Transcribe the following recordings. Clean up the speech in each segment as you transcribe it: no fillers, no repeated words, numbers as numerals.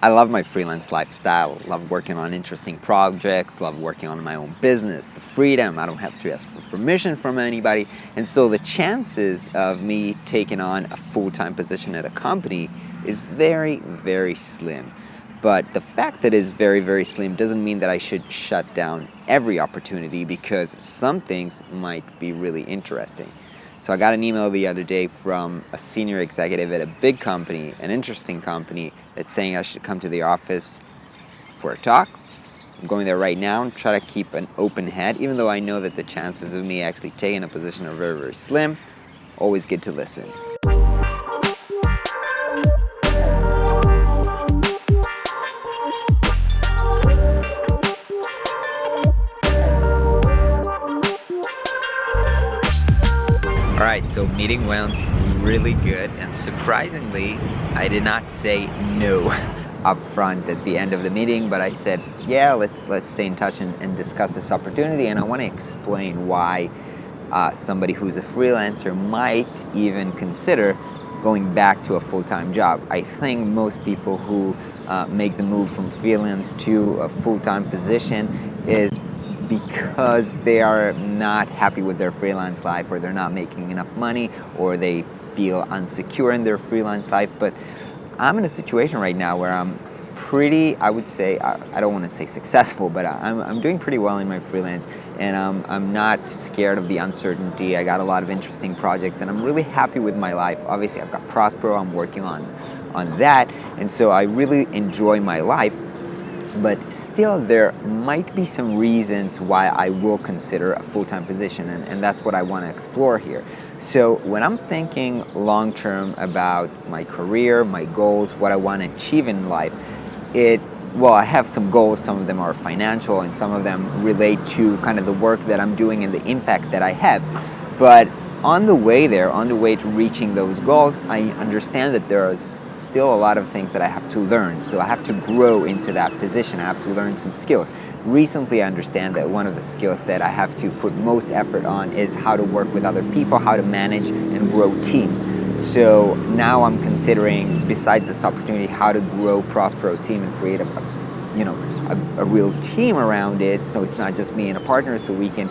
I love my freelance lifestyle, love working on interesting projects, love working on my own business, the freedom, I don't have to ask for permission from anybody. And so the chances of me taking on a full-time position at a company is very, very slim. But the fact that it's very, very slim doesn't mean that I should shut down every opportunity, because some things might be really interesting. So I got an email the other day from a senior executive at a big company, an interesting company, that's saying I should come to the office for a talk. I'm going there right now and try to keep an open head, even though I know that the chances of me actually taking a position are very, very slim. Always good to listen. All right, so meeting went really good, and surprisingly, I did not say no up front at the end of the meeting, but I said, yeah, let's stay in touch and discuss this opportunity, and I want to explain why somebody who's a freelancer might even consider going back to a full-time job. I think most people who make the move from freelance to a full-time position is because they are not happy with their freelance life, or they're not making enough money, or they feel insecure in their freelance life. But I'm in a situation right now where I'm pretty, I would say, I don't want to say successful, but I'm doing pretty well in my freelance, and I'm not scared of the uncertainty. I got a lot of interesting projects, and I'm really happy with my life. Obviously, I've got Prospero, I'm working on that, and so I really enjoy my life. But still, there might be some reasons why I will consider a full-time position, and that's what I want to explore here. So when I'm thinking long-term about my career, my goals, what I want to achieve in life, I have some goals. Some of them are financial, and some of them relate to kind of the work that I'm doing and the impact that I have. But on the way there, on the way to reaching those goals, I understand that there is still a lot of things that I have to learn. So I have to grow into that position. I have to learn some skills. Recently, I understand that one of the skills that I have to put most effort on is how to work with other people, how to manage and grow teams. So now I'm considering, besides this opportunity, how to grow Prospero team and create a real team around it, so it's not just me and a partner, so we can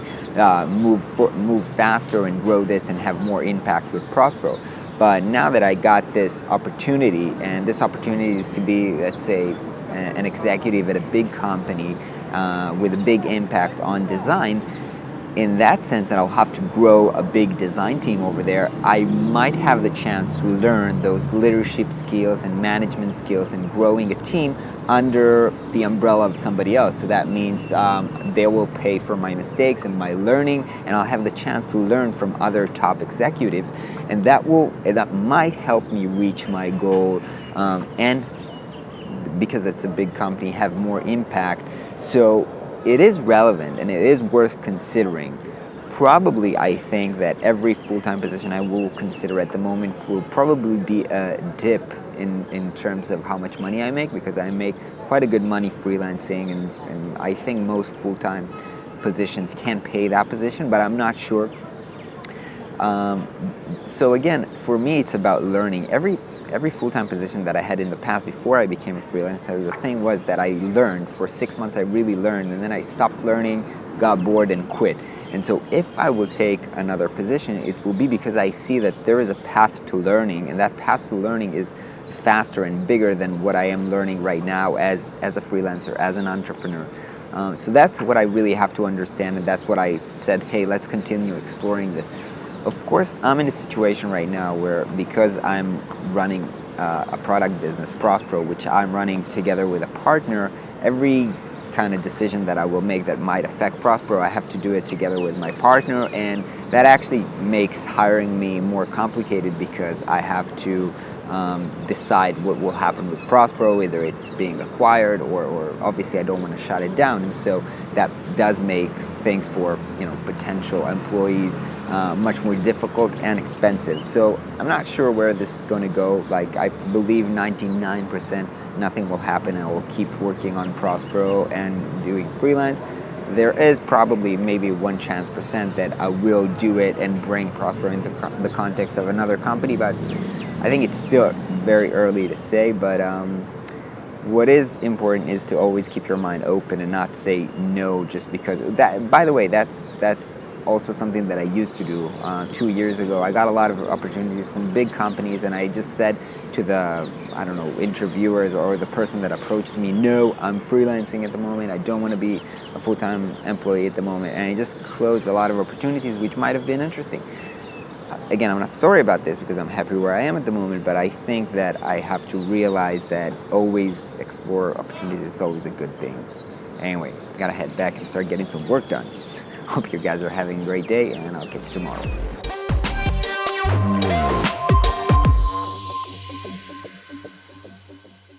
move faster and grow this and have more impact with Prospero. But now that I got this opportunity, and this opportunity is to be, let's say, an executive at a big company with a big impact on design, in that sense, that I'll have to grow a big design team over there, I might have the chance to learn those leadership skills and management skills and growing a team under the umbrella of somebody else. So that means they will pay for my mistakes and my learning, and I'll have the chance to learn from other top executives, and that might help me reach my goal, and because it's a big company, have more impact. So it is relevant and it is worth considering. Probably, I think that every full-time position I will consider at the moment will probably be a dip in terms of how much money I make, because I make quite a good money freelancing, and I think most full-time positions can pay that position, but I'm not sure. So again, for me, it's about learning. Every full-time position that I had in the past before I became a freelancer, the thing was that I learned. For 6 months I really learned, and then I stopped learning, got bored, and quit. And so if I will take another position, it will be because I see that there is a path to learning, and that path to learning is faster and bigger than what I am learning right now as a freelancer, as an entrepreneur. So that's what I really have to understand, and that's what I said, hey, let's continue exploring this. Of course, I'm in a situation right now where, because I'm running a product business, Prospero, which I'm running together with a partner, every kind of decision that I will make that might affect Prospero, I have to do it together with my partner, and that actually makes hiring me more complicated, because I have to decide what will happen with Prospero, whether it's being acquired, or obviously I don't want to shut it down, and so that does make things for potential employees much more difficult and expensive. So I'm not sure where this is going to go. Like, I believe 99% nothing will happen, and I will keep working on Prospero and doing freelance. There is probably maybe 1% that I will do it and bring Prospero into the context of another company, but I think it's still very early to say. But what is important is to always keep your mind open and not say no just because that. By the way, that's also something that I used to do 2 years ago. I got a lot of opportunities from big companies, and I just said to the, I don't know, interviewers or the person that approached me, no, I'm freelancing at the moment. I don't want to be a full-time employee at the moment. And I just closed a lot of opportunities which might have been interesting. Again, I'm not sorry about this because I'm happy where I am at the moment, but I think that I have to realize that always explore opportunities is always a good thing. Anyway, gotta head back and start getting some work done. Hope you guys are having a great day, and I'll catch you tomorrow.